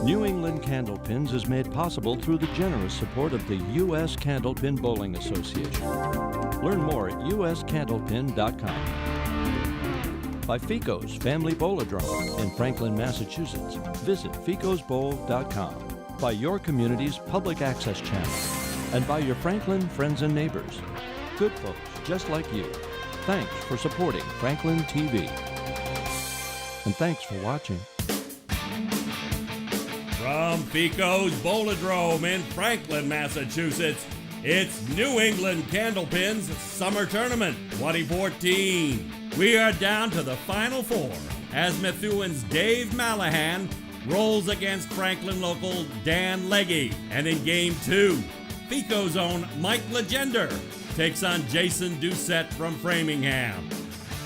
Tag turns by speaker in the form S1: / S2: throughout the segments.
S1: New England Candlepins is made possible through the generous support of the U.S. Candlepin Bowling Association. Learn more at uscandlepin.com. By Fico's Family Bowl-A-Drone in Franklin, Massachusetts. Visit ficosbowl.com. By your community's public access channel. And by your Franklin friends and neighbors. Good folks just like you. Thanks for supporting Franklin TV. And thanks for watching.
S2: From Fico's Bowl-A-Drone in Franklin, Massachusetts, it's New England Candlepins Summer Tournament 2014. We are down to the Final Four as Methuen's Dave Malahan rolls against Franklin local Dan Legge. And in Game 2, Fico's own Mike Legender takes on Jason Doucette from Framingham.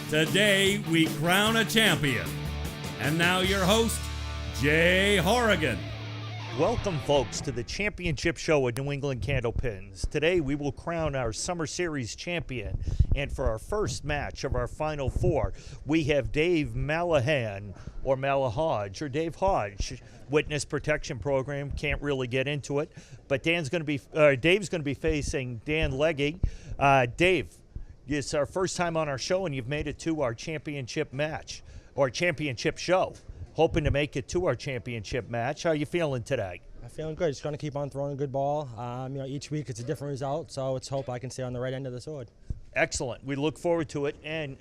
S2: Today, we crown a champion. And now your host, Jay Horrigan.
S3: Welcome, folks, to the championship show at New England Candlepins. Today, we will crown our Summer Series champion. And for our first match of our Final Four, we have Dave Malahan, or Malahodge, or Dave Hodge. Witness Protection Program, can't really get into it. But Dave's going to be facing Dan Legge. Dave, it's our first time on our show, and you've made it to our championship match, or championship show. Hoping to make it to our championship match. How are you feeling today?
S4: I'm feeling good. Just going to keep on throwing a good ball. Each week it's a different result, so let's hope I can stay on the right end of the sword.
S3: Excellent. We look forward to it. And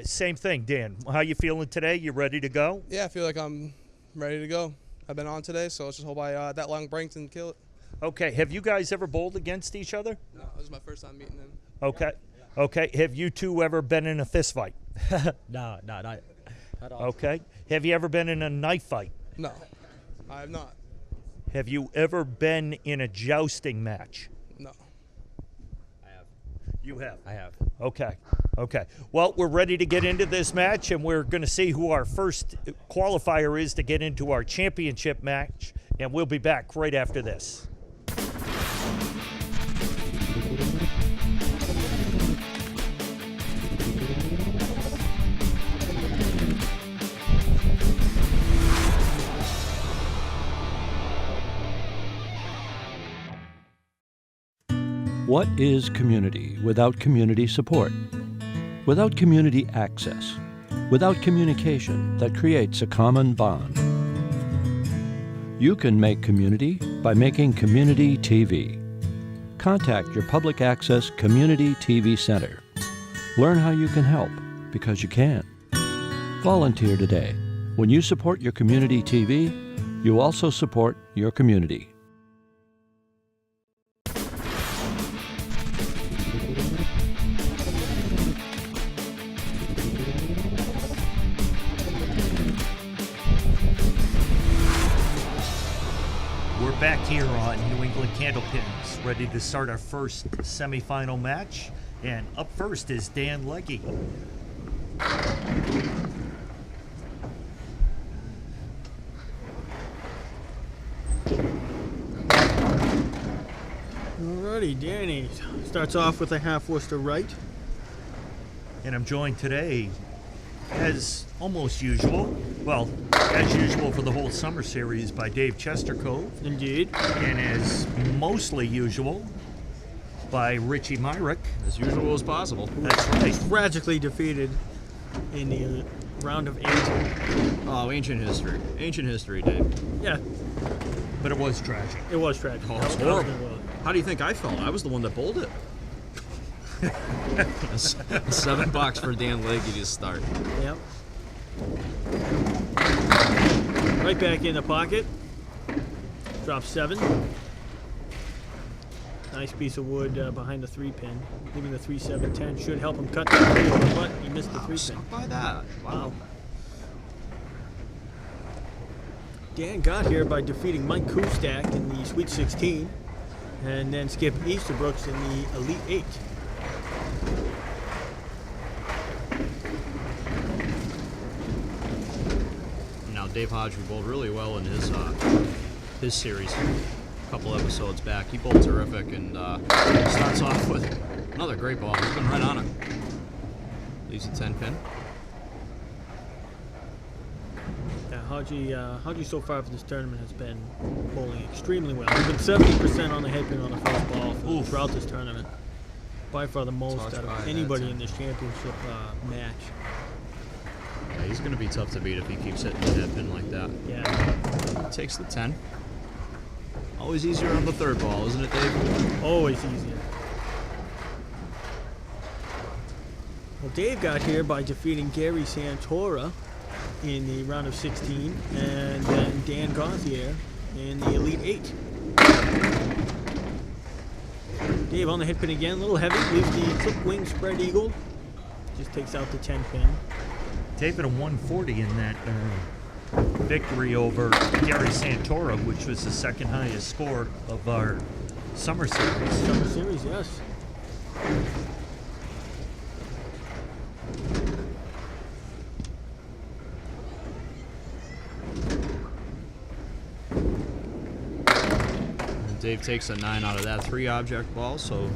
S3: same thing, Dan. How you feeling today? You ready to go?
S5: Yeah, I feel like I'm ready to go. I've been on today, so let's just hope that long break and kill it.
S3: Okay. Have you guys ever bowled against each other?
S5: No, this is my first time meeting them.
S3: Okay. Okay. Have you two ever been in a fist fight?
S4: No, not at all.
S3: Okay. Have you ever been in a knife fight?
S5: No, I have not.
S3: Have you ever been in a jousting match?
S5: No.
S4: I have.
S3: You have?
S4: I have.
S3: Okay. Okay. Well, we're ready to get into this match, and we're going to see who our first qualifier is to get into our championship match, and we'll be back right after this.
S1: What is community without community support? Without community access? Without communication that creates a common bond? You can make community by making community TV. Contact your public access community TV center. Learn how you can help, because you can. Volunteer today. When you support your community TV, you also support your community.
S3: Back here on New England Candlepins, ready to start our first semifinal match. And up first is Dan Legge.
S6: Alrighty, Danny starts off with a half Worcester right.
S3: And I'm joined today, as almost usual, well, as usual for the whole summer series, by Dave Chestercove.
S6: Indeed.
S3: And as mostly usual, by Richie Myrick.
S7: As usual as possible.
S3: That's right.
S6: Tragically defeated in the round of 8.
S7: Oh, ancient history. Ancient history, Dave.
S6: Yeah,
S3: But it was tragic.
S6: it was tragic.
S7: Oh, it's horrible. How do you think I felt? I was the one that bowled it. $7 for Dan Legge to start.
S6: Yep. Right back in the pocket. Drop 7. Nice piece of wood behind the 3-pin. Leaving the 3-7-10 should help him cut the 3, but he missed the 3-pin.
S7: Stuck by that. Wow.
S6: Dan got here by defeating Mike Kustak in the Sweet 16, and then Skip Easterbrooks in the Elite 8.
S7: Now Dave Hodge, who bowled really well in his series a couple episodes back. He bowled terrific and starts off with another great ball. He's been right on it. Leaves a 10-pin.
S6: Yeah, Haji so far for this tournament has been bowling extremely well. He's been 70% on the headpin on the first ball throughout this tournament. By far the most
S7: Touched
S6: out
S7: by
S6: of
S7: that
S6: anybody
S7: 10.
S6: in this championship match.
S7: Yeah, he's going to be tough to beat if he keeps hitting the headpin like that.
S6: Yeah,
S7: Takes the 10. Always easier on the third ball, isn't it, Dave?
S6: always easier. Well, Dave got here by defeating Gary Santora in the round of 16, and then Dan Gauthier in the Elite 8. Dave on the hit pin again, a little heavy, leaves the clip wing spread eagle, just takes out the 10 pin.
S3: David, a 140 in that victory over Gary Santora, which was the second highest score of our summer series.
S6: Summer series, yes.
S7: And Dave takes a 9 out of that 3 object ball, so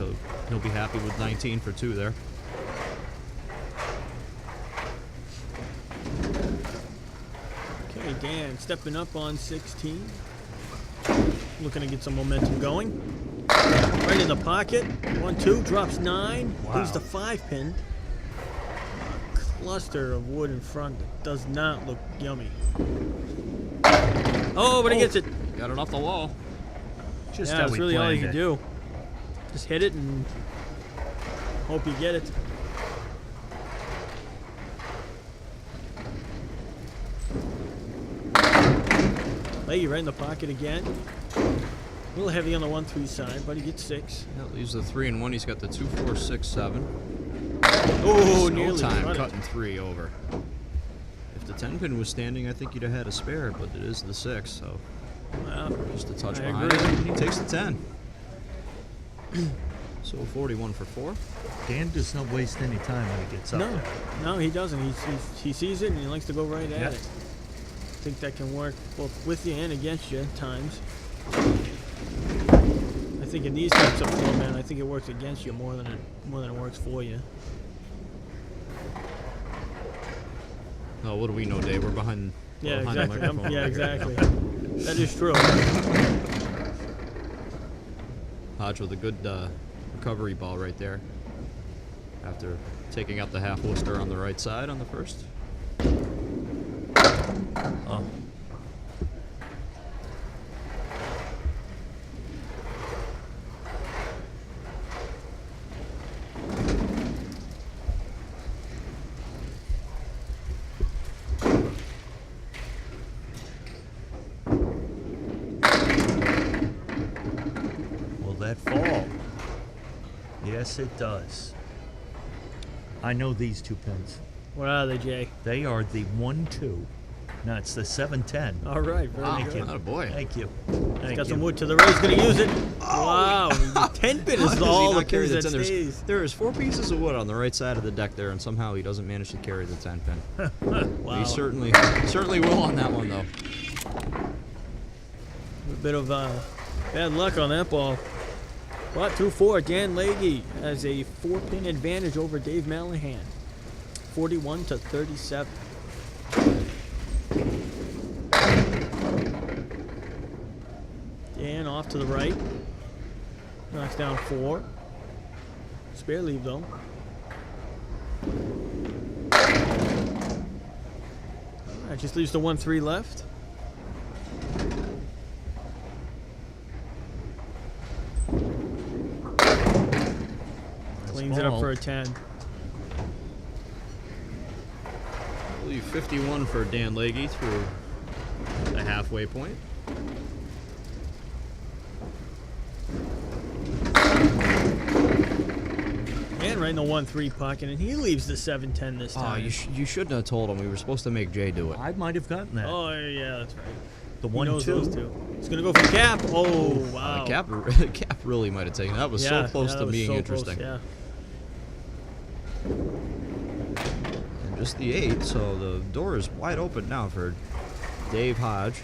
S7: he'll be happy with 19 for 2 there.
S6: Okay, Dan stepping up on 16. Looking to get some momentum going. Right in the pocket. 1-2, drops 9.
S3: Wow.
S6: Leaves the 5 pin. Cluster of wood in front that does not look yummy. Oh, but he gets it.
S7: Got it off the wall.
S3: Just
S6: Yeah,
S3: how
S6: that's
S3: we
S6: really all you
S3: planned
S6: can
S3: it.
S6: do. Just hit it and hope you get it. Lay you right in the pocket again. A little heavy on the 1-3 side, but he gets 6.
S7: That leaves the 3 and 1. He's got the 2, 4, 6, 7.
S6: Oh,
S7: No
S6: nearly
S7: time
S6: cut it.
S7: cutting 3 over. If the 10 pin was standing, I think you'd have had a spare, but it is the 6, so
S6: Well,
S7: just a touch
S6: I
S7: behind
S6: agree.
S7: it. And he takes the 10. So 41 for 4.
S3: Dan does not waste any time when he gets up
S6: no,
S3: there.
S6: no, he doesn't. He sees it and he likes to go right at
S3: Yep.
S6: it. I think that can work both with you and against you at times. I think in these types of format, I think it works against you more than it works for you.
S7: Oh, what do we know, Dave? We're behind,
S6: Yeah,
S7: behind
S6: exactly.
S7: the microphone.
S6: Yeah, exactly. That is true.
S7: Hodge with a good recovery ball right there. After taking out the half Worcester on the right side on the first.
S3: Oh. Will that fall? Yes, it does. I know these 2 pins.
S6: What are they, Jay?
S3: They are the 1-2. No, it's the 7-10.
S6: All right, very
S3: Thank
S6: good.
S3: you.
S7: Attaboy.
S3: Thank you. Thank
S6: Got
S3: you.
S6: some wood to the right. He's going to use it. Wow. The 10 pin
S7: How
S6: is
S7: does he
S6: all the
S7: not carry
S6: pins
S7: the
S6: that
S7: 10?
S6: stays.
S7: There's 4 pieces of wood on the right side of the deck there, and somehow he doesn't manage to carry the 10 pin.
S6: Wow.
S7: He certainly will on that one, though.
S6: A bit of bad luck on that ball. But 2-4, Dan Leahy has a 4-pin advantage over Dave Mallahan. 41-37. Dan off to the right. Knocks down 4. Spare leave though. Alright, just leaves the 1-3 left. Cleans it up
S3: ball.
S6: for a 10.
S7: I believe 51 for Dan Leahy through the halfway point.
S6: And right in the 1-3 pocket, and he leaves the 7-10 this
S7: Oh,
S6: time.
S7: you shouldn't have told him. We were supposed to make Jay do it.
S3: I might have gotten that.
S6: Oh, yeah, that's right.
S3: The
S6: He knows those
S3: 1-2.
S6: two. He's going to go for the cap. Oh, wow.
S7: Cap really might have taken that. Was
S6: Yeah,
S7: so close
S6: that
S7: to
S6: was
S7: being
S6: so
S7: interesting.
S6: Close, yeah.
S7: And just the 8, so the door is wide open now for Dave Hodge.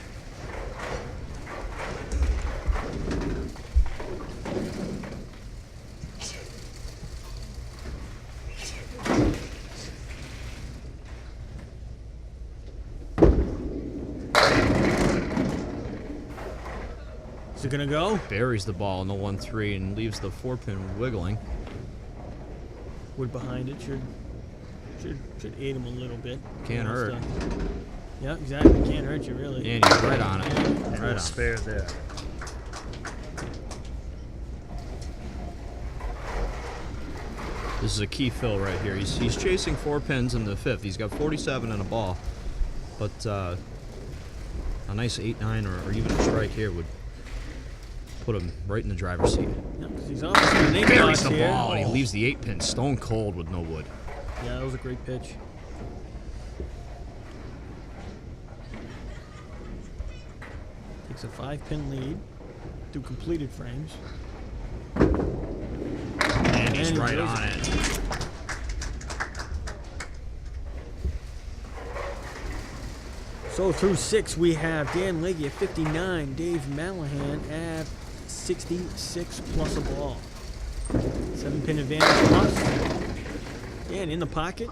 S6: it gonna go?
S7: Buries the ball in the 1-3 and leaves the 4-pin wiggling.
S6: Wood behind it should aid him a little bit.
S7: Can't hurt.
S6: Yeah, exactly. Can't hurt you really.
S7: And he's right on it.
S3: And
S7: Right
S3: a
S7: on.
S3: spare there.
S7: This is a key fill right here. He's chasing 4 pins in the 5th. He's got 47 and a ball, but a nice 8-9 or even a strike here would put him right in the driver's seat.
S6: Yeah, 'cause he's obviously an 8
S7: Buries
S6: box
S7: the
S6: here.
S7: ball and he leaves the 8-pin stone cold with no wood.
S6: Yeah, that was a great pitch. Takes a 5-pin lead through completed frames.
S7: And he's
S6: he
S7: right
S6: drills
S7: on it.
S6: So through 6, we have Dan Legge at 59, Dave Mallahan at 66 plus a ball. 7-pin advantage plus. Dan in the pocket.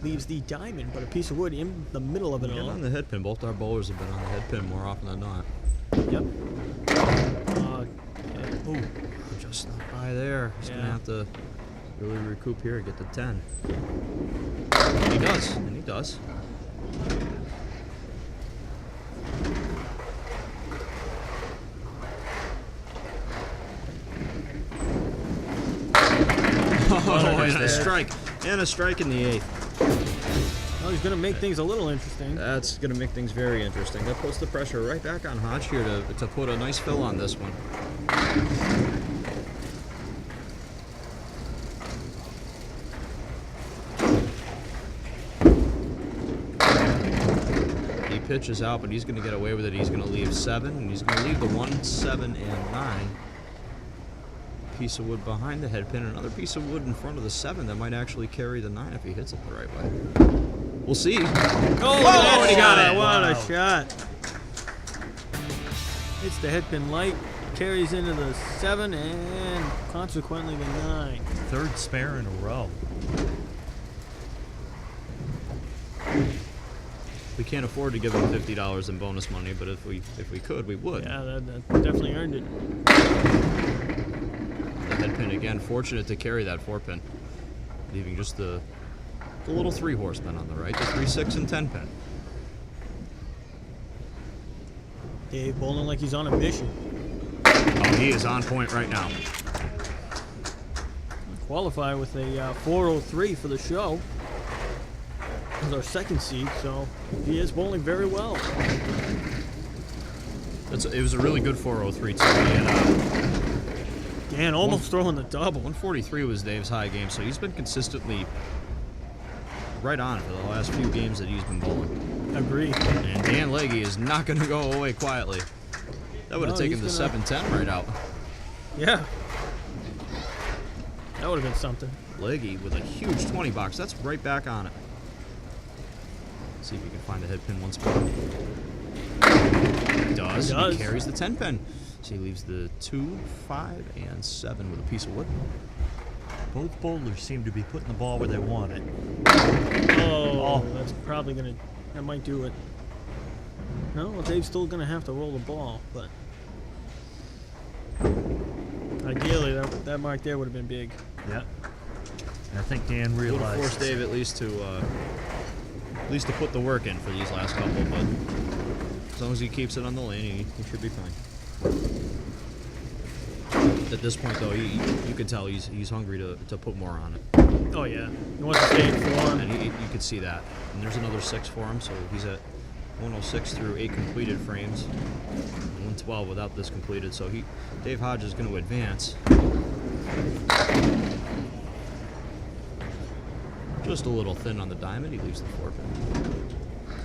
S6: Leaves the diamond, but a piece of wood in the middle of it
S7: And
S6: all.
S7: on the head pin. Both our bowlers have been on the head pin more often than not.
S6: Yep.
S7: Ooh, just not by there. He's
S6: Yeah.
S7: gonna have to really recoup here and get the 10. And he does, and he does. Oh, and a strike. And a strike in the 8th.
S6: Well, he's going to make things a little interesting.
S7: That's going to make things very interesting. That puts the pressure right back on Hodge here to put a nice fill on this one. He pitches out, but he's going to get away with it. He's going to leave 7, and he's going to leave the 1, 7, and 9. Piece of wood behind the head pin, another piece of wood in front of the 7 that might actually carry the 9 if he hits it the right way. We'll see.
S6: Oh,
S7: and he got it.
S6: What
S3: Wow.
S6: a shot. Hits the head pin light, carries into the 7, and consequently the 9.
S3: 3rd spare in a row.
S7: We can't afford to give him $50 in bonus money, but if we could, we would.
S6: Yeah, that definitely earned it.
S7: The head pin again, fortunate to carry that 4-pin, leaving just the little 3 horsemen on the right, the 3, 6, and 10 pin.
S6: Dave bowling like he's on a mission.
S7: Oh, he is on point right now.
S6: Qualify with a 403 for the show. As our 2nd seed, so he is bowling very well.
S7: It was a really good 403 too. And,
S6: Dan almost throwing the double.
S7: 143 was Dave's high game, so he's been consistently right on for the last few games that he's been bowling.
S6: Agreed.
S7: And Dan Legge is not going to go away quietly. That would have
S6: No,
S7: taken the
S6: he's gonna-
S7: 7-10 right out.
S6: Yeah. That would have been something.
S7: Legge with a huge 20 box. That's right back on it. See if we can find a head pin once more. He does.
S6: He does.
S7: He carries the 10 pin. So he leaves the 2, 5, and 7 with a piece of wood.
S3: Both bowlers seem to be putting the ball where they want it.
S6: Oh, that's probably going to... That might do it. No, well, Dave's still going to have to roll the ball, but... Ideally, that mark there would have been big.
S3: Yeah. And I think Dan
S7: Would have
S3: realized.
S7: forced Dave at least to put the work in for these last couple, but as long as he keeps it on the lane, he should be fine. At this point, though, you can tell he's hungry to put more on it,
S6: Oh, yeah. He wants to stay in form.
S7: and you could see that. And there's another 6 for him, so he's at 106 through 8 completed frames, 112 without this completed. So Dave Hodge is going to advance. Just a little thin on the diamond. He leaves the 4-pin.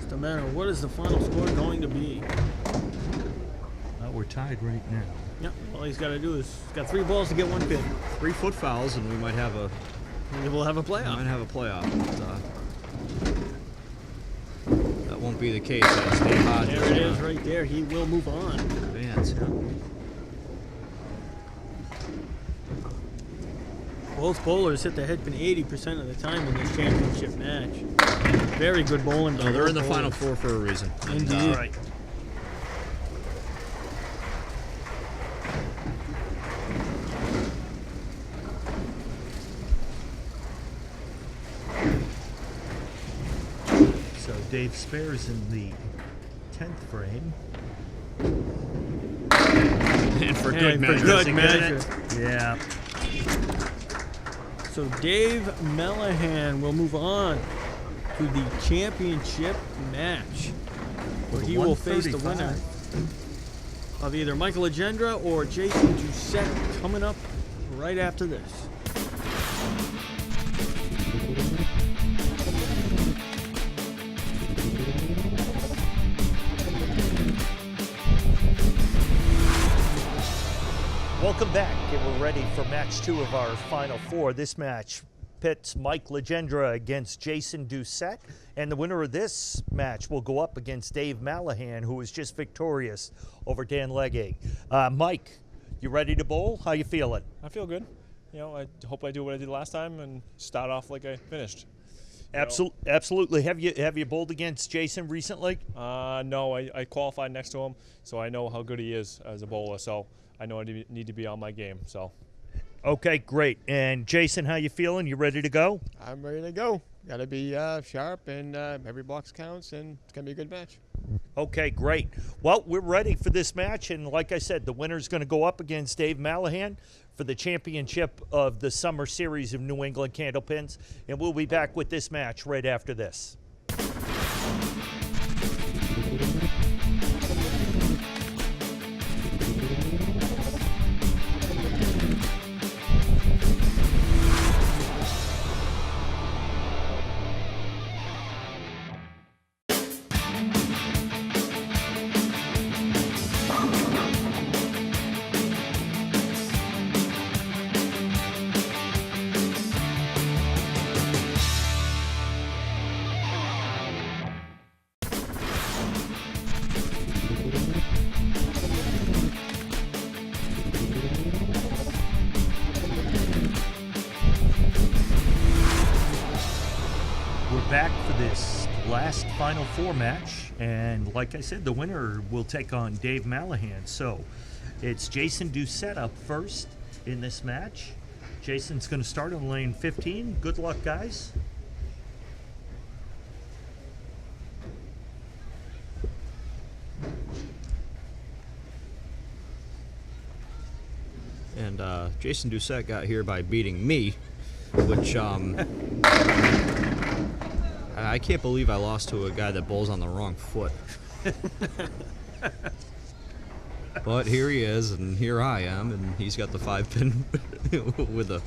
S6: Just a matter of what is the final score going to be.
S3: We're tied right now.
S6: Yep. All he's got to do is... He's got 3 balls to get 1 pin.
S7: 3 foot fouls, and we might have a
S6: Maybe we'll have a playoff.
S7: playoff. But, that won't be the case as Dave Hodge
S6: There it is right there. He will move on.
S7: advance. Yeah.
S6: Both bowlers hit the head pin 80% of the time in this championship match. Very good bowling. by
S7: No, they're in the
S6: both
S7: Final
S6: bowlers.
S7: Four for a reason. And,
S6: Indeed.
S3: Right. Dave spares in the 10th frame.
S7: And for
S6: And
S7: good
S6: for
S7: measure.
S6: good
S3: Does he get
S6: measure.
S3: it? Yeah.
S6: So Dave Melahan will move on to the championship match, where he will face the winner of either Michael Legendra or Jason Doucette, coming up right after this.
S3: Welcome back, and we're ready for match 2 of our Final Four. This match pits Mike Legendra against Jason Doucette, and the winner of this match will go up against Dave Melahan, who was just victorious over Dan Legge. Mike, you ready to bowl? How you feeling?
S8: I feel good. I hope I do what I did last time and start off like I finished.
S3: Absolutely. Have you bowled against Jason recently?
S8: No, I qualified next to him, so I know how good he is as a bowler. So I know I need to be on my game. So.
S3: Okay, great. And Jason, how you feeling? You ready to go?
S9: I'm ready to go. Got to be sharp, and every box counts, and it's going to be a good match.
S3: Okay, great. Well, we're ready for this match, and like I said, the winner's going to go up against Dave Melahan for the championship of the Summer Series of New England Candlepins, and we'll be back with this match right after this. Back for this last Final Four match, and like I said, the winner will take on Dave Melahan. So it's Jason Doucette up first in this match. Jason's going to start on lane 15. Good luck, guys.
S7: And Jason Doucette got here by beating me, which I can't believe I lost to a guy that bowls on the wrong foot. But here he is, and here I am, and he's got the 5-pin with a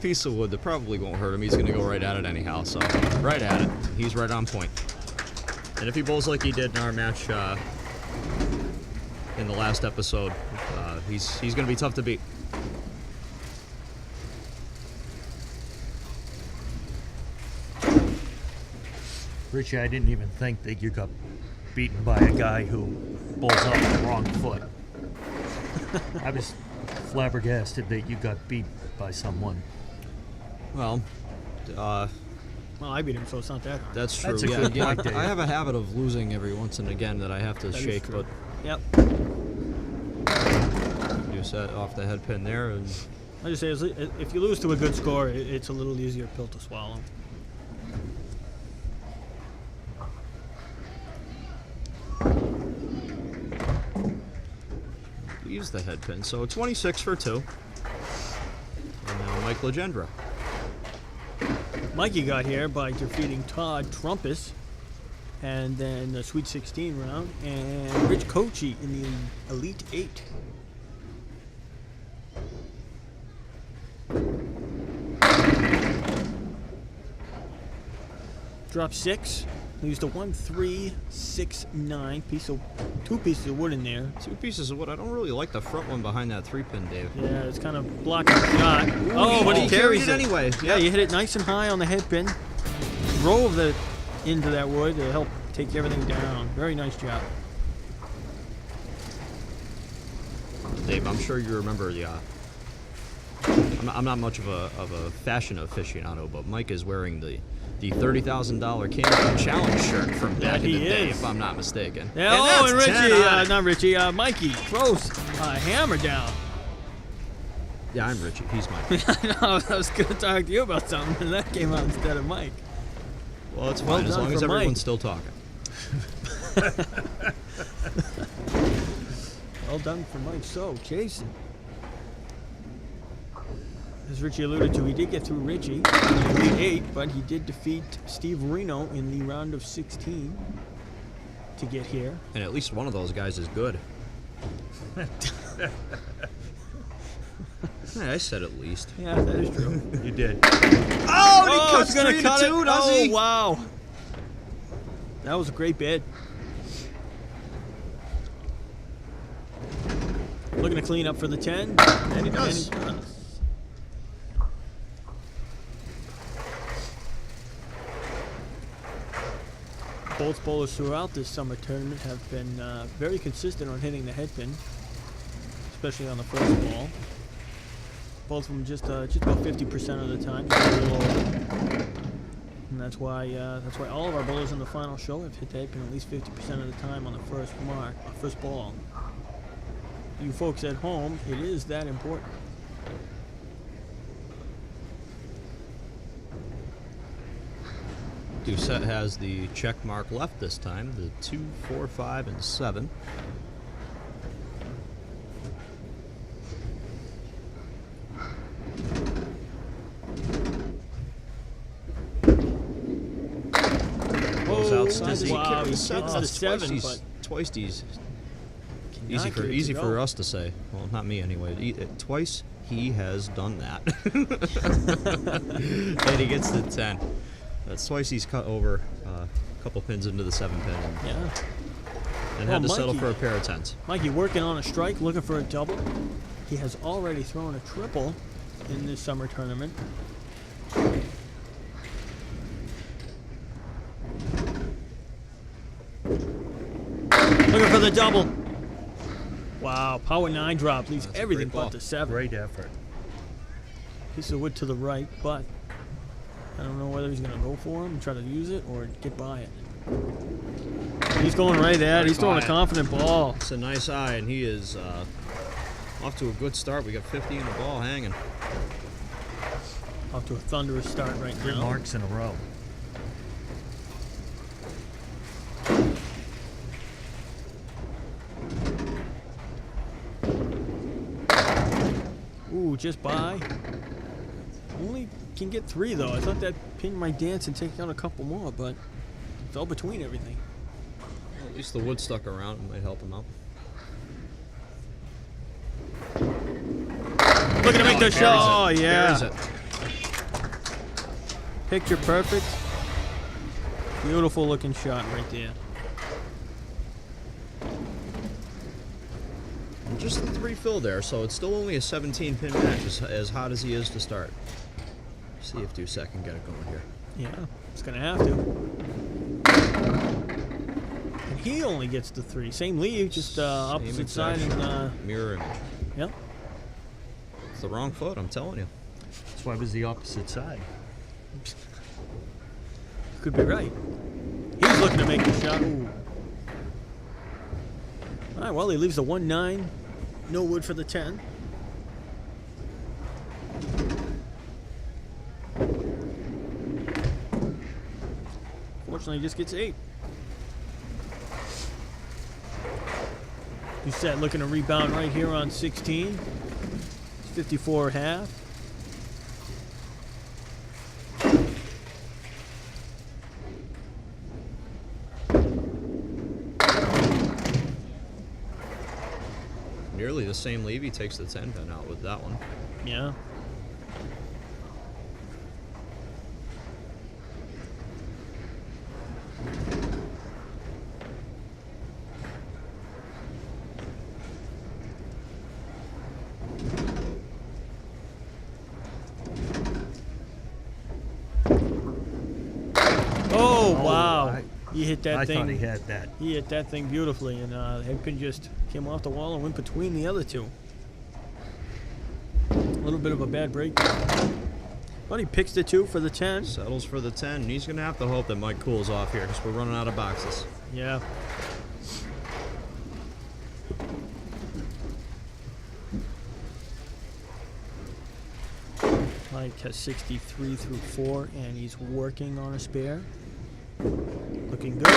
S7: piece of wood that probably won't hurt him. He's going to go right at it anyhow, so right at it. He's right on point. And if he bowls like he did in our match in the last episode, he's going to be tough to beat.
S3: Richie, I didn't even think that you got beaten by a guy who bowls on the wrong foot. I was flabbergasted that you got beat by someone.
S7: Well,
S6: Well, I beat him, so it's not that hard.
S7: that's true.
S3: That's a
S7: Yeah,
S3: good
S7: yeah,
S3: point, Dave.
S7: I have a habit of losing every once and again that I have to
S6: That is
S7: shake,
S6: true.
S7: but
S6: Yep.
S7: you set off the head pin there, and
S6: I just say, if you lose to a good score, it's a little easier pill to swallow.
S7: leaves the head pin. So 26 for 2. And now Mike Legendra.
S6: Mikey got here by defeating Todd Trumpus, and then the Sweet 16 round, and Rich Kochi in the Elite 8. Drop 6. Used a 1-3-6-9 two pieces of wood in there.
S7: 2 pieces of wood. I don't really like the front one behind that 3-pin, Dave.
S6: Yeah, it's kind of blocking the shot. But he
S7: carried
S6: carries
S7: it anyway.
S6: Yeah, you hit it nice and high on the head pin. Drove it into that wood to help take everything down. Very nice job.
S7: Dave, I'm sure you remember the. I'm not much of a fashion aficionado, but Mike is wearing the $30,000 Candlepin Challenge shirt from back in the day, if I'm not mistaken.
S6: Yeah, and
S7: that's 10
S6: Richie,
S7: on it.
S6: not Richie, Mikey throws a hammer down.
S7: Yeah, I'm Richie. He's Mike.
S6: I know, I was going to talk to you about something, and that came out instead of Mike.
S7: Well, it's
S6: Well
S7: fine as
S6: done
S7: long as
S6: for Mike.
S7: everyone's still talking.
S6: Well done for Mike. So, Jason. As Richie alluded to, he did get through Richie in the Elite 8, but he did defeat Steve Reno in the round of 16 to get here.
S7: And at least one of those guys is good. Yeah, I said at least.
S6: Yeah, that is true.
S3: You did.
S7: Oh, he cuts
S6: he's gonna
S7: 3
S6: cut
S7: to
S6: it.
S7: 2, does
S6: Oh,
S7: he?
S6: wow. That was a great bid. Looking to clean up for the 10.
S7: And he does.
S6: Both bowlers throughout this summer tournament have been very consistent on hitting the head pin, especially on the first ball. Both of them just about 50% of the time. And that's why all of our bowlers in the final show have hit the head pin at least 50% of the time on the first ball. You folks at home, it is that important.
S7: Doucette has the check mark left this time, the 2, 4, 5, and 7. Goes out Stizzy.
S6: Wow, he
S7: Carries
S6: hits the 7, but
S7: twice these.
S6: cannot get it to
S7: Easy
S6: go.
S7: for us to say. Well, not me anyway. Twice he has done that. And he gets the 10. That's twice he's cut over a couple pins into the 7 pin and had to settle
S6: Mikey.
S7: for a pair of 10s.
S6: Mikey working on a strike, looking for a double. He has already thrown a triple in this summer tournament. Looking for the double. Wow, power 9 drop leaves
S7: That's a
S6: everything
S7: great ball.
S6: but the 7.
S3: Great effort.
S6: Piece of wood to the right, but I don't know whether he's going to go for him and try to use it or get by it. He's going right at it. He's throwing a confident ball.
S7: It's a nice eye, and he is off to a good start. We got 50 in the ball hanging.
S6: Off to a thunderous start right
S3: 3
S6: now.
S3: marks in a row.
S6: Ooh, just by. Only can get 3 though. I thought that pin might dance and take out a couple more, but fell between everything.
S7: Well, at least the wood stuck around. It might help him out.
S6: Looking to make the shot. Oh, yeah.
S7: Carries it.
S6: Picture perfect. Beautiful looking shot right there.
S7: And just the 3 fill there, so it's still only a 17 pin match, as hot as he is to start. See if Doucette can get it going here.
S6: Yeah, it's going to have to. And he only gets the 3. Same lead, just opposite side. And,
S7: mirror image.
S6: Yep.
S7: It's the wrong foot, I'm telling you.
S3: That's why it was the opposite side.
S6: Could be right. He's looking to make the shot. Ooh. All right, well, he leaves the 1-9. No wood for the 10. Fortunately, he just gets 8. Doucette looking to rebound right here on 16. It's 54.5.
S7: Nearly the same leave. He takes the 10 pin out with that one.
S6: Yeah. Oh, wow. He hit that
S3: I
S6: thing.
S3: thought he had that.
S6: He hit that thing beautifully, and the head pin just came off the wall and went between the other 2. A little bit of a bad break. But he picks the 2 for the 10.
S7: Settles for the 10, and he's going to have to hope that Mike cools off here because we're running out of boxes.
S6: Yeah. Mike has 63 through 4, and he's working on a spare. Looking good.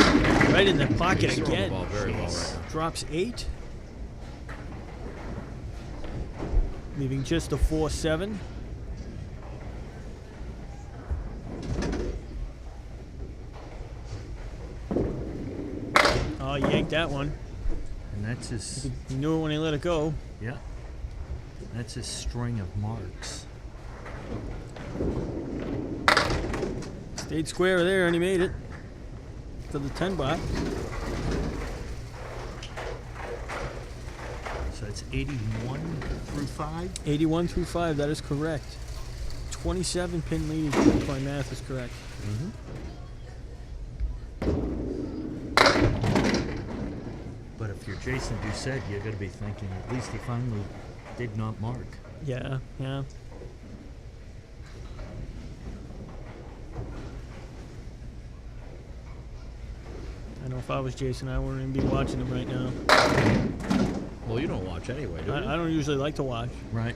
S6: Right in the pocket
S7: He's throwing
S6: again.
S7: the ball very well right now.
S6: Drops 8. Leaving just a 4-7. Oh, he yanked that one.
S3: And that's his,
S6: He knew it when he let it go.
S3: yeah. That's his string of marks.
S6: Stayed square there and he made it. To the 10 box.
S3: So it's 81 through 5.
S6: 81 through 5, that is correct. 27 pin lead, if my math is correct.
S3: But if you're Jason Doucette, you're going to be thinking, at least he finally did not mark.
S6: Yeah, yeah. I know if I was Jason, I wouldn't even be watching him right now.
S7: Well, you don't watch anyway, do you?
S6: I don't usually like to watch.
S3: Right.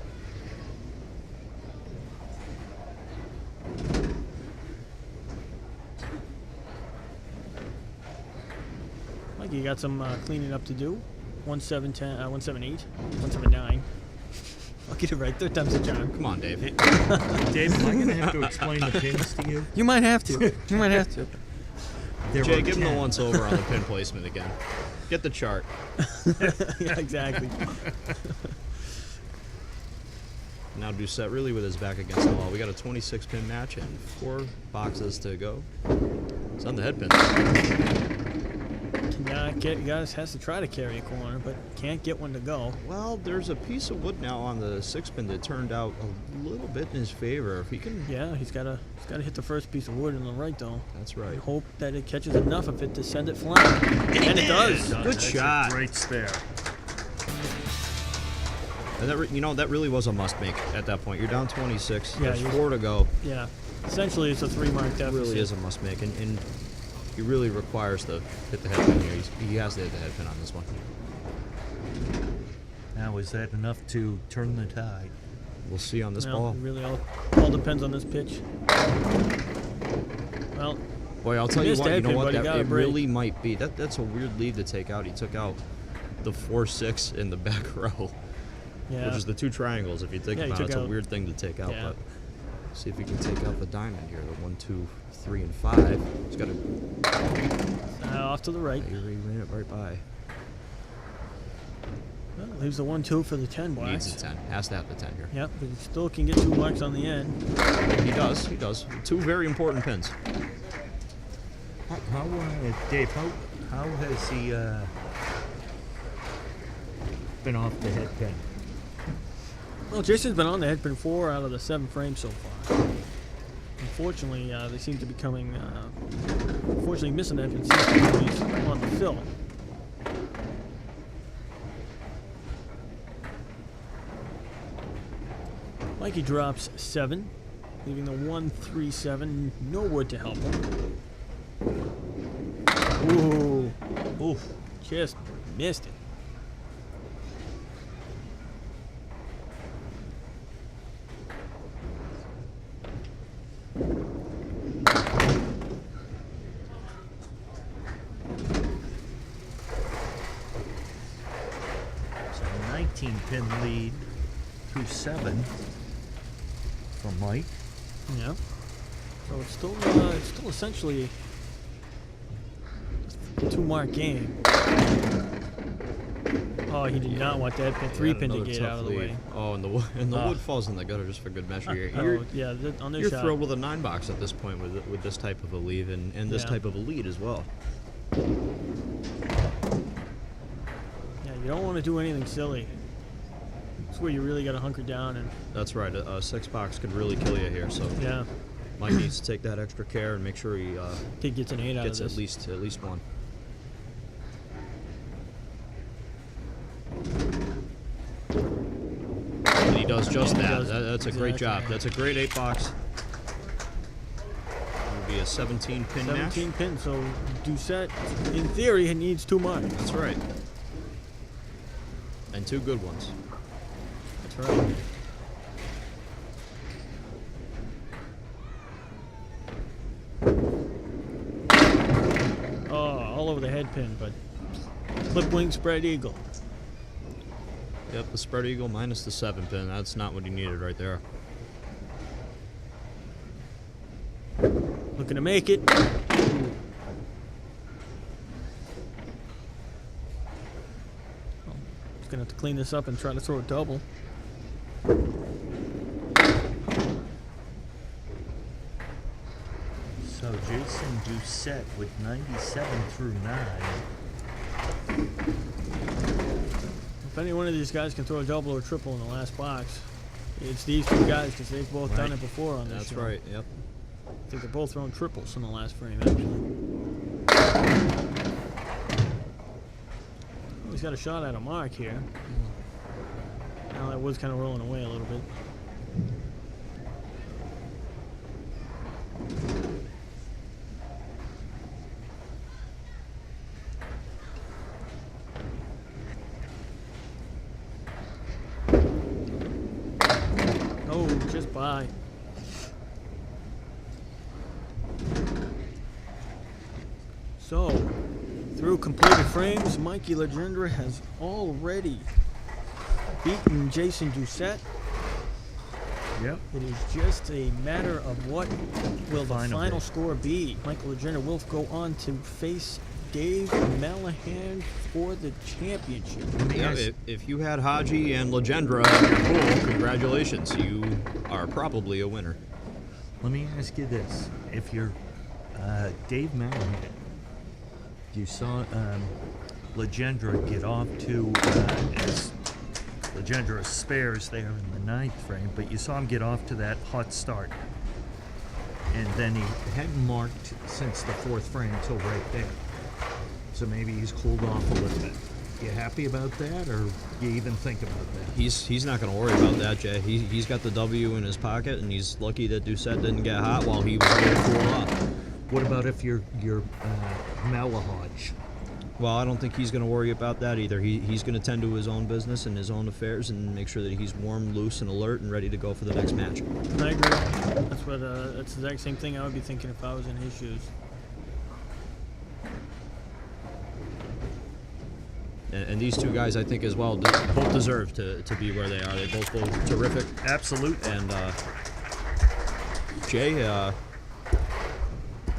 S6: Like you got some cleaning up to do. 1710, 178, 179. I'll get it right. Third time's a charm.
S7: Come on, Dave.
S3: Dave, am I going to have to explain the pins to you?
S6: You might have to. You might have to.
S3: There
S7: Jay,
S3: were
S7: give him the
S3: 10.
S7: once over on the pin placement again. Get the chart.
S6: Yeah, exactly.
S7: Now Doucette really with his back against the wall. We got a 26 pin match and 4 boxes to go. It's on the head pins.
S6: Cannot get, guys has to try to carry a corner, but can't get one to go.
S7: Well, there's a piece of wood now on the 6 pin that turned out a little bit in his favor. If he can,
S6: Yeah, he's gotta hit the first piece of wood in the right though.
S7: that's right.
S6: And hope that it catches enough of it to send it flying. And it does.
S7: Good shot.
S3: Great spare.
S7: And that that really was a must make at that point. You're down 26.
S6: Yeah,
S7: There's
S6: you're-
S7: 4 to go.
S6: Yeah. Essentially, it's a 3-mark
S7: It
S6: deficit.
S7: really is a must make, and he really requires to hit the head pin here. He has to hit the head pin on this one.
S3: Now, is that enough to turn the tide?
S7: We'll see on this
S6: No,
S7: ball.
S6: it really all depends on this pitch. Well,
S7: Boy, I'll tell you
S6: missed
S7: what. You
S6: head
S7: know
S6: pin,
S7: what?
S6: but he
S7: That
S6: got a
S7: it
S6: break.
S7: really might be. That's a weird lead to take out. He took out the 4-6 in the back row,
S6: yeah.
S7: which is the 2 triangles. If you think
S6: Yeah, he
S7: about it,
S6: took
S7: it's a
S6: out-
S7: weird thing to take out.
S6: Yeah.
S7: But see if he can take out the diamond here. The 1, 2, 3, and 5. He's got to.
S6: Off to the right.
S7: He ran it right by.
S6: Well, leaves the 1-2 for the 10 box.
S7: Needs a 10. Has to have the 10 here.
S6: Yep, but he still can get 2 marks on the end.
S7: He does. He does. 2 very important pins.
S3: How Dave, how has he been off the head pin?
S6: Well, Jason's been on the head pin 4 out of the 7 frames so far. Unfortunately, they seem to be coming. Unfortunately, missing that pin seems to be coming on the fill. Mikey drops 7, leaving the 1-3-7. No wood to help him. Ooh, oof, just missed it.
S3: So 19 pin lead through 7 from Mike.
S6: Yeah. So it's still essentially a 2-mark game. Oh, he did not want that 3-pin to
S7: Another
S6: get
S7: tough
S6: out of the
S7: lead.
S6: way.
S7: Oh, and the wood falls in the gutter just for good measure here.
S6: Oh, yeah, on this
S7: You're
S6: shot.
S7: thrilled with a 9 box at this point with this type of a lead and this
S6: Yeah.
S7: type of a lead as well.
S6: Yeah, you don't want to do anything silly. It's where you really got to hunker down and
S7: That's right. A 6 box could really kill you here. So
S6: yeah,
S7: Mike needs to take that extra care and make sure he
S6: kid gets an 8 out
S7: gets
S6: of
S7: at
S6: this.
S7: least 1. And he does just
S6: He
S7: that.
S6: does
S7: That's a great job.
S6: exactly.
S7: That's a great 8 box. It'll be a 17 pin match.
S6: 17 pin, so Doucette, in theory, he needs 2 marks.
S7: That's right. And 2 good ones.
S6: That's right. pin, but flip wing spread eagle.
S7: Yep, the spread eagle minus the 7 pin. That's not what he needed right there.
S6: Looking to make it. He's gonna have to clean this up and try to throw a double.
S3: So Jason Doucette with 97 through 9.
S6: If any one of these guys can throw a double or triple in the last box, it's these two guys because they've both done it before on this
S7: That's
S6: show.
S7: right, yep.
S6: I think they're both throwing triples in the last frame, actually. Oh, he's got a shot at a mark here. Now that wood's kind of rolling away a little bit. Oh, just by. So, through completed frames, Mikey Legendre has already beaten Jason Doucette.
S3: Yep.
S6: It is just a matter of what will the final score be. Michael Legendre will go on to face Dave Malahan for the championship.
S7: Yeah, if you had Haji and Legendre in your pool, congratulations. You are probably a winner.
S3: Let me ask you this. If you're Dave Malahan, you saw Legendre get off to, as Legendre spares there in the 9th frame, but you saw him get off to that hot start. And then he hadn't marked since the 4th frame until right there. So maybe he's cooled off a little bit. You happy about that, or you even think about that?
S7: He's not going to worry about that, Jay. He's got the W in his pocket, and he's lucky that Doucette didn't get hot while he was able to cool off.
S3: What about if you're Malahaj?
S7: Well, I don't think he's going to worry about that either. He's going to tend to his own business and his own affairs and make sure that he's warm, loose, and alert and ready to go for the next match.
S6: I agree. That's the exact same thing I would be thinking if I was in his shoes.
S7: And these two guys, I think, as well, both deserve to be where they are. They both terrific.
S3: Absolutely.
S7: And Jay, I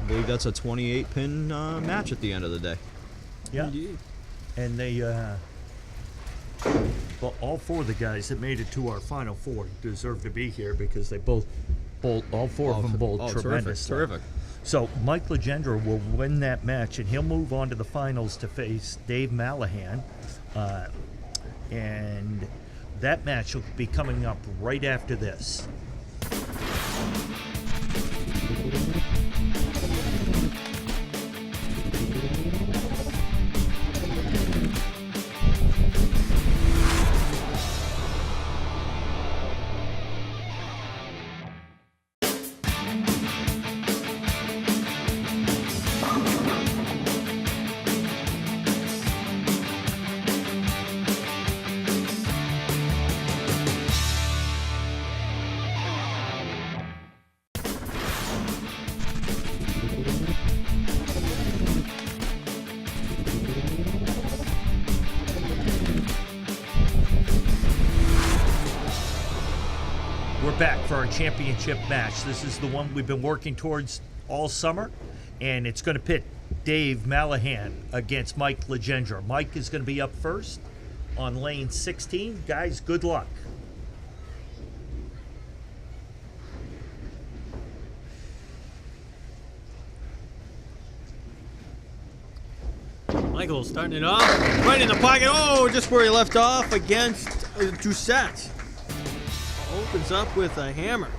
S7: believe that's a 28-pin match at the end of the day.
S3: Yeah.
S6: Indeed.
S3: And they, well, all 4 of the guys that made it to our Final 4 deserve to be here because they all 4 of them bowled tremendous.
S7: Terrific.
S3: So Mike Legendre will win that match, and he'll move on to the finals to face Dave Malahan. And that match will be coming up right after this. We're back for our championship match. This is the one we've been working towards all summer, and it's going to pit Dave Malahan against Mike Legendre. Mike is going to be up first on lane 16. Guys, good luck.
S6: Michael starting it off right in the pocket. Oh, just where he left off against Doucette. Opens up with a hammer.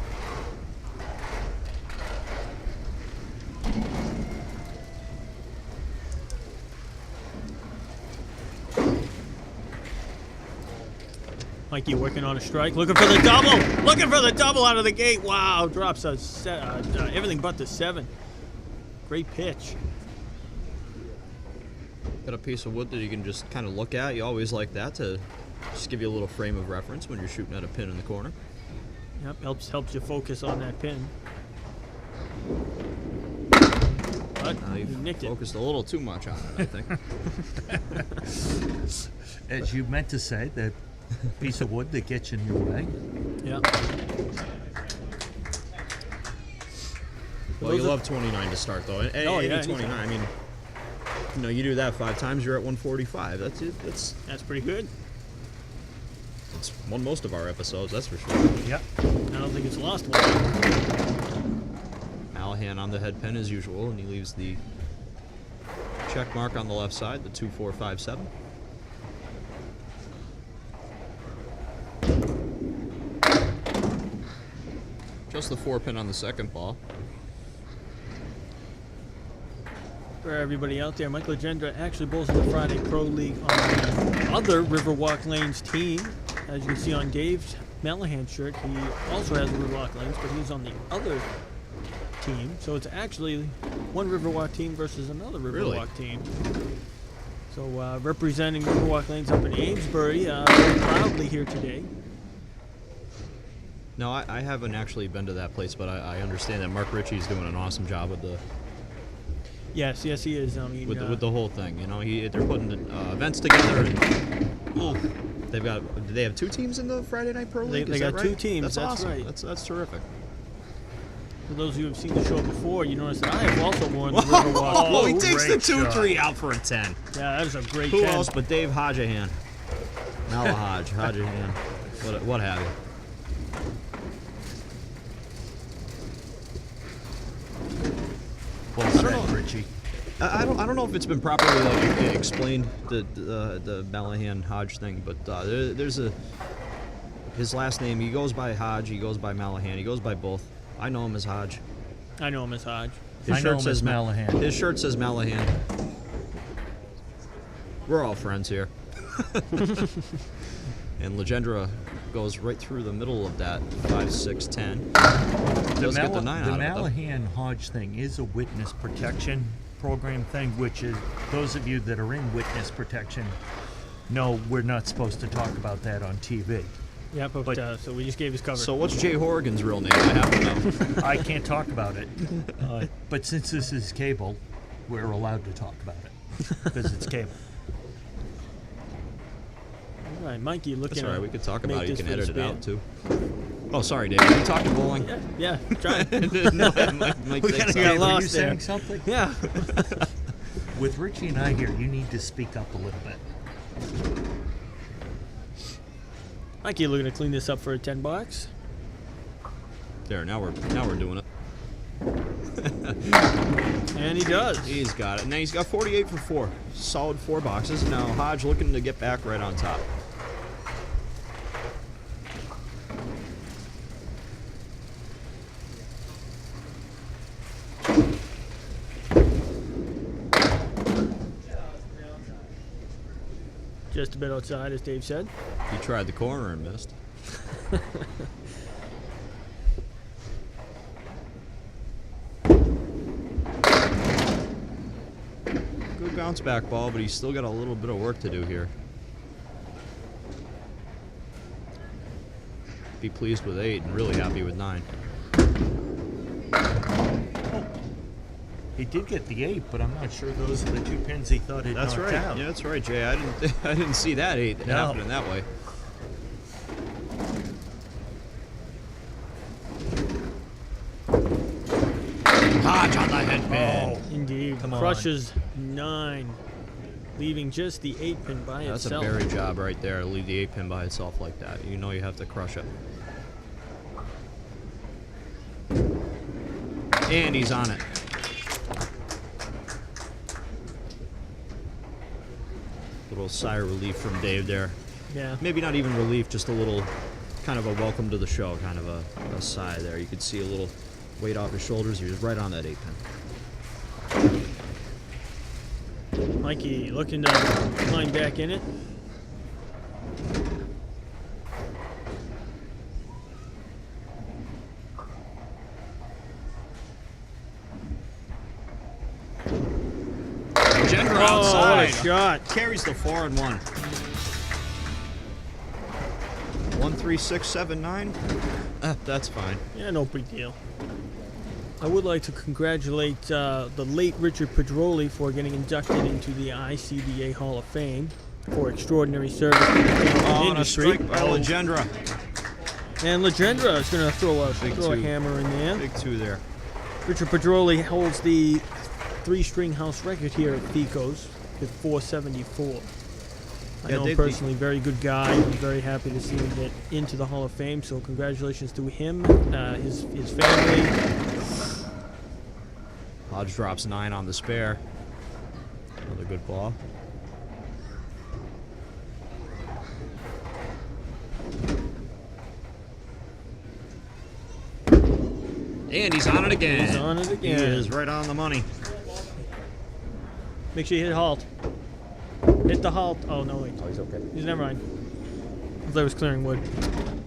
S6: Mikey working on a strike, looking for the double. Looking for the double out of the gate. Wow, drops everything but the 7. Great pitch.
S7: Got a piece of wood that you can just kind of look at. You always like that to just give you a little frame of reference when you're shooting at a pin in the corner.
S6: Yep, helps you focus on that pin. but
S7: He
S6: he nicked it.
S7: focused a little too much on it, I think.
S3: As you meant to say, that piece of wood that gets in your way.
S6: Yeah.
S7: Well, you love 29 to start, though.
S6: Oh, yeah,
S7: 29.
S6: anytime.
S7: I mean, you do that 5 times, you're at 145. That's it.
S6: That's pretty good.
S7: It's won most of our episodes, that's for sure.
S3: Yep.
S6: I don't think it's lost one.
S7: Malahan on the head pin as usual, and he leaves the check mark on the left side, the 2, 4, 5, 7. Just the 4 pin on the second ball.
S6: For everybody out there, Michael Legendre actually bowls in the Friday Pro League on the other Riverwalk Lanes team. As you can see on Dave's Malahan shirt, he also has Riverwalk Lanes, but he's on the other team. So it's actually one Riverwalk team versus another Riverwalk team. So representing Riverwalk Lanes up in Amesbury, very proudly here today.
S7: No, I haven't actually been to that place, but I understand that Mark Ritchie's doing an awesome job with the
S6: Yes, he is. I mean,
S7: with the whole thing. They're putting the events together. And, do they have 2 teams in the Friday Night Pro League?
S6: They got 2 teams.
S7: That's awesome.
S6: Right.
S7: That's terrific.
S6: For those of you who have seen the show before, you notice that I have also worn the Riverwalk.
S7: Oh, he takes the
S3: great
S7: 2-3 out for a 10.
S6: Yeah, that is a great
S7: Who
S6: 10.
S7: else but Dave Hodgehan? Malahaj, Hodgehan, what have you.
S3: Well said, Richie.
S7: I don't know if it's been properly explained, the Malahan Hodge thing, but there's his last name. He goes by Hodge. He goes by Malahan. He goes by both. I know him as Hodge.
S6: I know him as Hodge.
S3: I know him as Malahan.
S7: His shirt says Malahan. We're all friends here. And Legendre goes right through the middle of that 5, 6, 10. Does get the 9 out of it, though.
S3: Malahan Hodge thing is a witness protection program thing, which is those of you that are in witness protection know we're not supposed to talk about that on TV.
S6: Yeah, but so we just gave his cover.
S7: So what's Jay Horrigan's real name? I have to know.
S3: I can't talk about it, but since this is cable, we're allowed to talk about it because it's cable.
S6: All right, Mikey, looking.
S7: That's all right. We could talk
S6: make
S7: about it. You
S6: this
S7: can
S6: for the
S7: edit it
S6: span.
S7: out too. Oh, sorry, Dave. Are you talking bowling?
S6: Yeah, try.
S7: No, Mike
S3: We
S7: thinks
S3: gotta
S7: so.
S3: get
S6: lost
S3: Were you saying
S6: there.
S3: something?
S6: Yeah.
S3: With Richie and I here, you need to speak up a little bit.
S6: Mikey, looking to clean this up for a 10 bucks.
S7: There, now we're doing it.
S6: And he does.
S7: He's got it. Now he's got 48 for 4. Solid 4 boxes. Now Hodge looking to get back right on top.
S6: Just a bit outside, as Dave said.
S7: He tried the corner and missed. Good bounce back ball, but he's still got a little bit of work to do here. Be pleased with 8 and really happy with 9.
S3: He did get the 8, but I'm not sure those are the 2 pins he thought he'd
S7: That's
S3: knocked
S7: right.
S3: out.
S7: Yeah, that's right, Jay. I didn't see that 8 happening that way. Hodge on the head pin.
S6: Indeed.
S3: Come on.
S6: Crushes 9, leaving just the 8 pin by
S7: That's
S6: itself.
S7: a berry job right there to leave the 8 pin by itself like that. You know you have to crush it. And he's on it. Little sigh of relief from Dave there.
S6: Yeah.
S7: Maybe not even relief, just a little kind of a welcome to the show, kind of a sigh there. You could see a little weight off his shoulders. He was right on that 8 pin.
S6: Mikey looking to climb back in it.
S7: Legendre
S6: Oh,
S7: outside.
S6: what a shot.
S7: Carries the 4 and 1. 1, 3, 6, 7, 9. That's fine.
S6: Yeah, no big deal. I would like to congratulate the late Richard Pedroli for getting inducted into the ICDA Hall of Fame for extraordinary service to the industry.
S7: And a strike by Legendra.
S6: And Legendra is going to throw a hammer in there.
S7: Big 2 there.
S6: Richard Pedroli holds the 3-string house record here at FICO's with 474. I know him personally, very good guy. I'm very happy to see him get into the Hall of Fame. So congratulations to him, his family.
S7: Hodge drops 9 on the spare. Another good ball. And he's on it again.
S6: He's on it again.
S7: He is right on the money.
S6: Make sure you hit halt. Hit the halt. Oh, no, wait.
S7: Oh, he's okay.
S6: He's never mind. I thought I was clearing wood.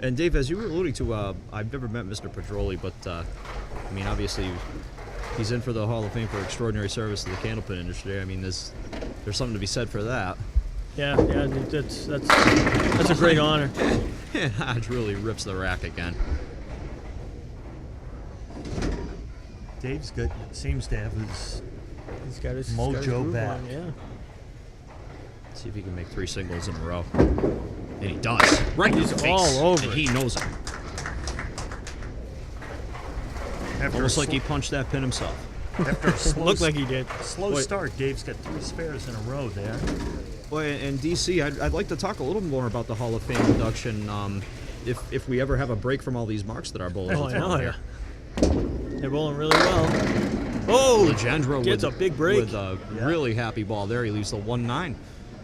S7: And Dave, as you were alluding to, I've never met Mr. Pedroli, but I mean, obviously, he's in for the Hall of Fame for extraordinary service to the candlepin industry. I mean, there's something to be said for that.
S6: Yeah, that's a great honor.
S7: And Hodge really rips the rack again.
S3: Dave's good. Seems to have his
S6: mojo
S3: back.
S6: On, yeah.
S7: See if he can make 3 singles in a row. And he does. Right in his face.
S6: All over.
S7: And he knows it. Almost like he punched that pin himself.
S3: After a slow
S6: looked like he did.
S3: Slow start, Dave's got 3 spares in a row there.
S7: Boy, and DC, I'd like to talk a little more about the Hall of Fame induction. If we ever have a break from all these marks that our bowlers are throwing here.
S6: They're bowling really well. Oh,
S7: Legendra
S6: gets a big break.
S7: With a really happy ball there. He leaves the 1-9.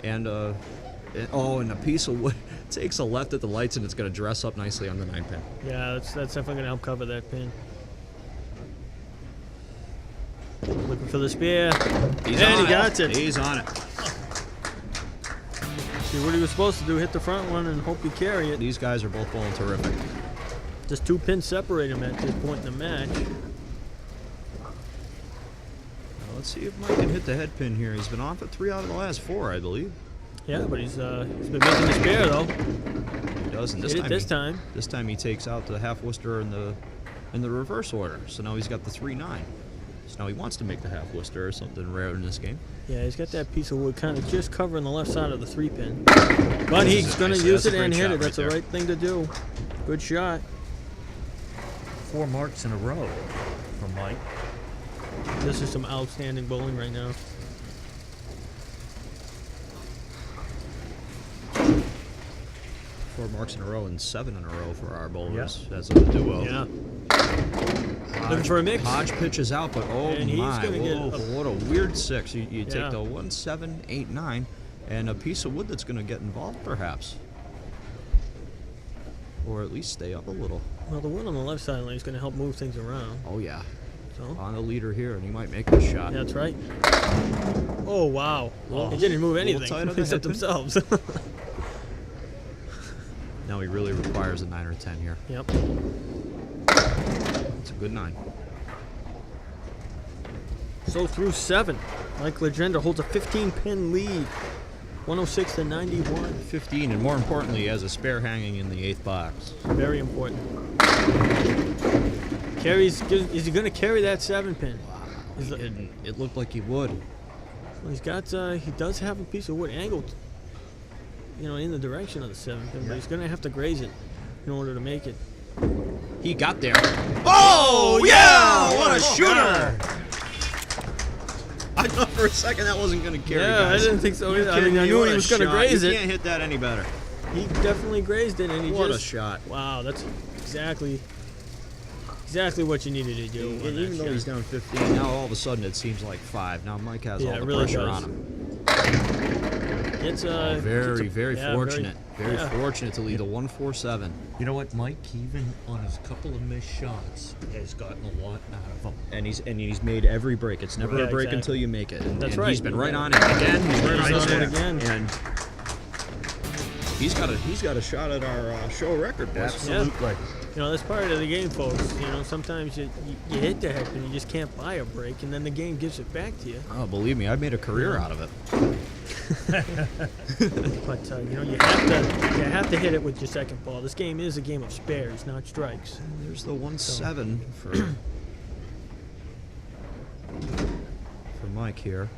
S7: And and a piece of wood takes a left at the lights, and it's going to dress up nicely on the 9-pin.
S6: Yeah, that's definitely going to help cover that pin. Looking for the spear.
S7: He
S6: got it.
S7: He's on it.
S6: See what he was supposed to do, hit the front one and hope he carry it.
S7: These guys are both bowling terrific.
S6: Just 2 pins separate him at this point in the match.
S7: Let's see if Mike can hit the head pin here. He's been off at 3 out of the last 4, I believe.
S6: Yeah, but he's been making the spare though.
S7: He does, and this time he takes out the half Worcester in the reverse order. So now he's got the 3-9. So now he wants to make the half Worcester or something rare in this game.
S6: Yeah, he's got that piece of wood kind of just covering the left side of the 3-pin. But he's going to use it and hit it. That's the right thing to do. Good shot.
S3: 4 marks in a row from Mike.
S6: This is some outstanding bowling right now.
S7: Four marks in a row and 7 in a row for our bowlers as a duo.
S6: Yeah. Looking for a mix.
S7: Hodge pitches out, but
S6: and
S7: my,
S6: get
S7: what a weird 6. You take the 1, 7, 8, 9, and a piece of wood that's going to get involved, perhaps. Or at least stay up a little.
S6: Well, the wood on the left side lane is going to help move things around.
S7: Oh, yeah.
S6: So.
S7: On the leader here, and he might make this shot.
S6: That's right. Oh, wow.
S7: Oh,
S6: it didn't move anything except themselves.
S7: Now he really requires a 9 or 10 here.
S6: Yep.
S7: It's a good 9.
S6: So through 7, Mike Legendra holds a 15-pin lead. 106 to 91.
S7: 15, and more importantly, has a spare hanging in the 8th box.
S6: Very important. Is he going to carry that 7-pin?
S7: Wow. It looked like he would.
S6: Well, he's got. He does have a piece of wood angled, in the direction of the 7-pin, but he's going to have to graze it in order to make it.
S7: He got there. Oh yeah! What a shooter! I thought for a second that wasn't going to carry.
S6: Yeah,
S7: guys.
S6: I didn't think so either. I knew he was going to graze it.
S7: You can't hit that any better.
S6: He definitely grazed it, and
S7: What a shot!
S6: Wow, that's exactly what you needed to do.
S7: And even though he's down 15, now all of a sudden it seems like 5. Now Mike has all the pressure on him.
S6: It's
S7: very fortunate. Very fortunate to lead a 1-4-7.
S3: You know what, Mike? Even on his couple of missed shots, has gotten a lot out of them.
S7: And he's made every break. It's never a break until you make it. And,
S6: That's
S7: and
S6: right.
S7: He's been right on it again. He's right on it
S6: again.
S7: And he's got a shot at our show record.
S3: Absolutely.
S6: Yeah. That's part of the game, folks. Sometimes you hit the head and you just can't buy a break, and then the game gives it back to you.
S7: Oh, believe me, I made a career out of it.
S6: But you have to hit it with your second ball. This game is a game of spares, not strikes.
S7: And there's the 1-7 for Mike here.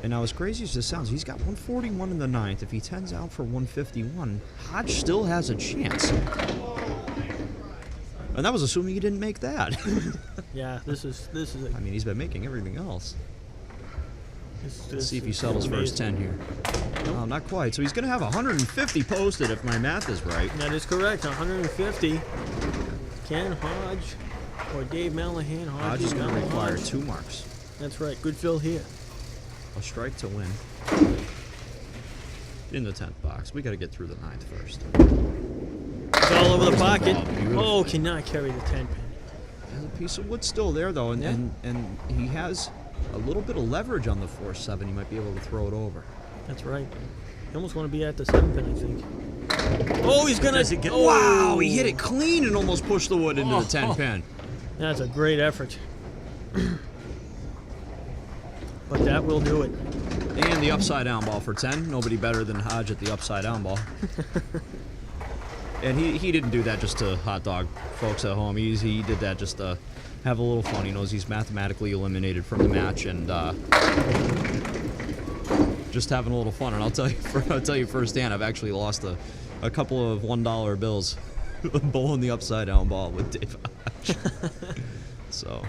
S7: And now, as crazy as this sounds, he's got 141 in the ninth. If he tens out for 151, Hodge still has a chance. And that was assuming he didn't make that.
S6: Yeah, this is.
S7: I mean, he's been making everything else.
S6: Let's
S7: Let's see if he settles for his 10 here. No, not quite. So he's going to have 150 posted if my math is right.
S6: That is correct. 150. Ken Hodge or Dave Mallahan.
S7: Hodge is going to require 2 marks.
S6: That's right. Good fill here.
S7: A strike to win. In the 10th box. We got to get through the 9th first.
S6: It's all over the pocket.
S7: Beautiful.
S6: Oh, cannot carry the 10 pin.
S7: There's a piece of wood still there, though, and he has a little bit of leverage on the 4-7. He might be able to throw it over.
S6: That's right. You almost want to be at the 7 pin, I think. Oh, he's going to...
S7: Oh. Wow, he hit it clean and almost pushed the wood into the 10 pin.
S6: That's a great effort. But that will do it.
S7: And the upside down ball for 10. Nobody better than Hodge at the upside down ball. And he didn't do that just to hot dog folks at home. He did that just to have a little fun. He knows he's mathematically eliminated from the match, and just having a little fun. And I'll tell you firsthand, I've actually lost a couple of $1 bills bowling the upside down ball with Dave Hodge. So.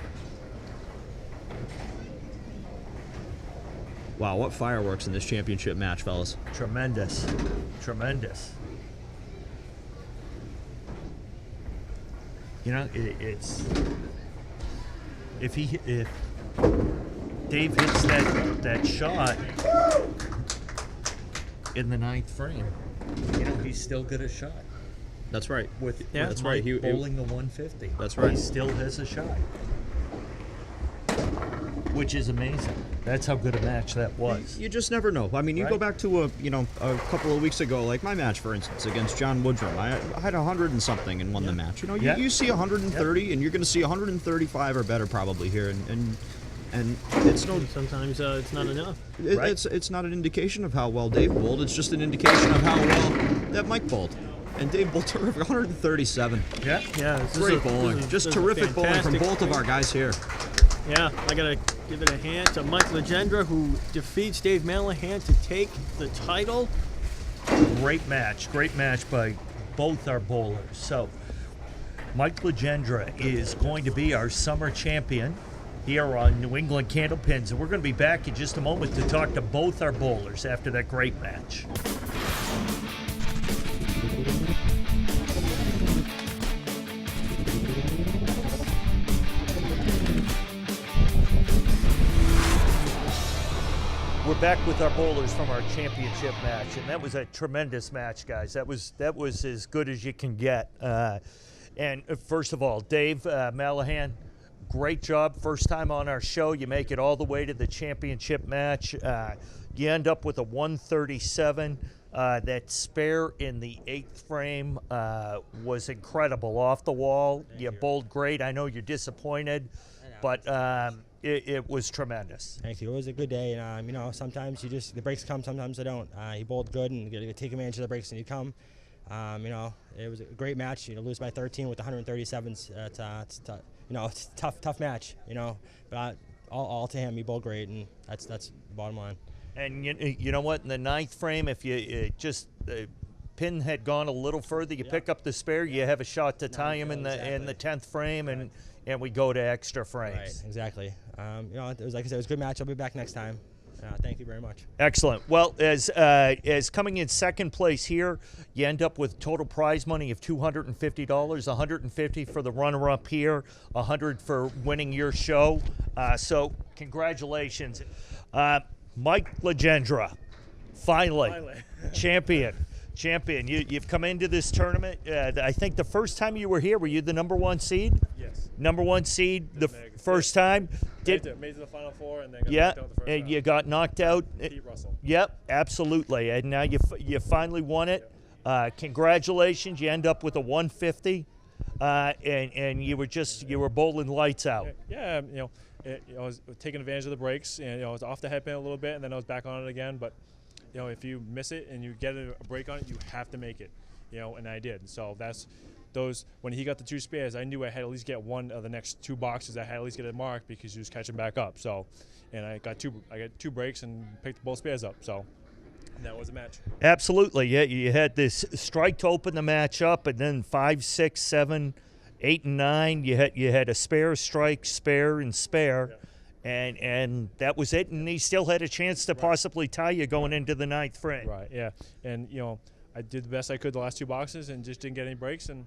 S7: Wow, what fireworks in this championship match, fellas.
S3: Tremendous. Tremendous. You know, it's if Dave hits that shot in the 9th frame, you know, he's still got a shot.
S7: That's right.
S3: That's right. He bowling the 150.
S7: That's right.
S3: He still has a shot, which is amazing. That's how good a match that was.
S7: You just never know. I mean, you go back to a couple of weeks ago, like my match, for instance, against John Woodrum. I had 100 and something and won the match. You know, you see 130, and you're going to see 135 or better probably here, and it's no.
S6: Sometimes it's not enough.
S7: It's not an indication of how well Dave bowled. It's just an indication of how well that Mike bowled. And Dave bowled terrific, 137.
S6: Yeah.
S7: Great bowling. Just terrific bowling from both of our guys here.
S6: Yeah, I got to give it a hand to Mike Legendre, who defeats Dave Mallahan to take the title.
S3: Great match by both our bowlers. So, Mike Legendre is going to be our summer champion here on New England Candlepins. And we're going to be back in just a moment to talk to both our bowlers after that great match. We're back with our bowlers from our championship match, and that was a tremendous match, guys. That was as good as you can get. And first of all, Dave Mallahan, great job. First time on our show. You make it all the way to the championship match. You end up with a 137. That spare in the 8th frame was incredible. Off the wall, you bowled great. I know you're disappointed, but it was tremendous.
S4: Thank you. It was a good day, and you know, sometimes the breaks come, sometimes they don't. He bowled good, and you got to take advantage of the breaks when you come. You know, it was a great match. You know, lose by 13 with 137s. It's a tough match. You know, but all to him. He bowled great, and that's the bottom line.
S3: And you know what? In the 9th frame, if you the pin had gone a little further, you pick up the spare, you have a shot to tie him in the 10th frame, and we go to extra frames.
S4: Right, exactly. You know, it was, like I said, it was a good match. I'll be back next time. Thank you very much.
S3: Excellent. Well, as coming in second place here, you end up with total prize money of $250, $150 for the runner-up here, $100 for winning your show. So congratulations. Mike Legendre, finally. Champion. You've come into this tournament. I think the first time you were here, were you the number 1 seed?
S8: Yes.
S3: Number 1 seed the first time.
S8: Made it to the Final Four and then got knocked out the first round.
S3: You got knocked out.
S8: Pete Russell.
S3: Yep, absolutely. And now you finally won it. Congratulations. You end up with a 150, and you were bowling lights out.
S8: Yeah, I was taking advantage of the breaks, and I was off the headpin a little bit, and then I was back on it again. But if you miss it and you get a break on it, you have to make it. And I did. So that's those when he got the 2 spares, I knew I had at least get one of the next 2 boxes. I had at least get a mark because he was catching back up. So, and I got 2 breaks and picked both spares up. So. And that was a match.
S3: Absolutely. Yeah, you had this strike to open the match up, and then 5, 6, 7, 8, and 9. You had a spare, strike, spare, and spare. Yeah. And that was it, and he still had a chance to possibly tie you going into the 9th frame.
S8: Right, yeah. And, I did the best I could the last 2 boxes and just didn't get any breaks. And,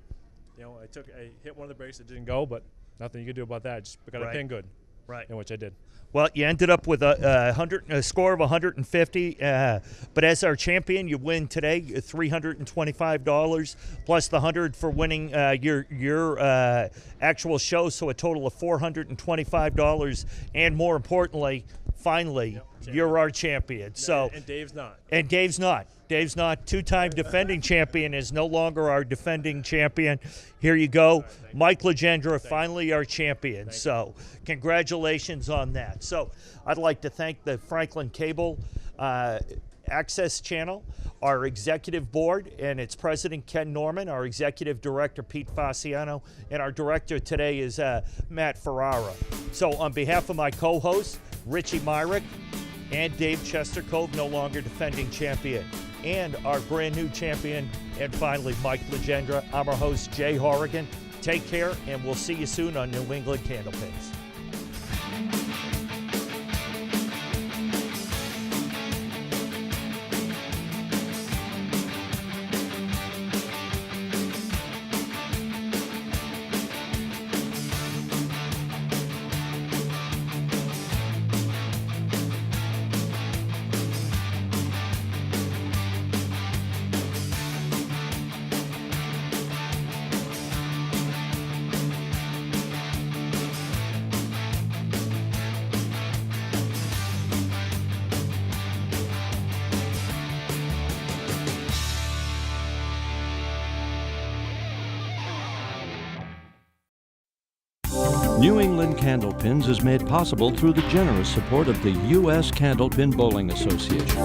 S8: I hit one of the breaks that didn't go, but nothing you could do about that. Just got a pin good.
S3: Right.
S8: In which I did.
S3: Well, you ended up with a score of 150, but as our champion, you win today $325 plus the $100 for winning your actual show, so a total of $425. And more importantly, finally, you're our champion. So
S8: and Dave's not.
S3: And Dave's not. Dave's not. 2-time defending champion is no longer our defending champion. Here you go. Mike Legendre, finally our champion. So congratulations on that. So I'd like to thank the Franklin Cable Access Channel, our executive board and its president, Ken Norman, our executive director, Pete Fasciano, and our director today is Matt Ferrara. So on behalf of my co-hosts, Richie Myrick and Dave Chestercove, no longer defending champion, and our brand new champion, and finally Mike Legendre, I'm our host, Jay Horrigan. Take care, and we'll see you soon on New England Candlepins.
S1: New England Candlepins is made possible through the generous support of the U.S. Candlepin Bowling Association.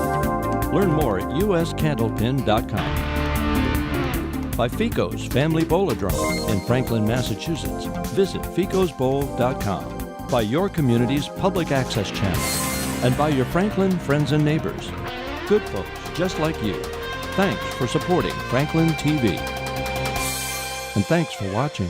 S1: Learn more at uscandlepin.com. By Fico's Family Bowl-A-Drone in Franklin, Massachusetts. Visit ficosbowl.com. By your community's public access channel. And by your Franklin friends and neighbors. Good folks just like you. Thanks for supporting Franklin TV. And thanks for watching.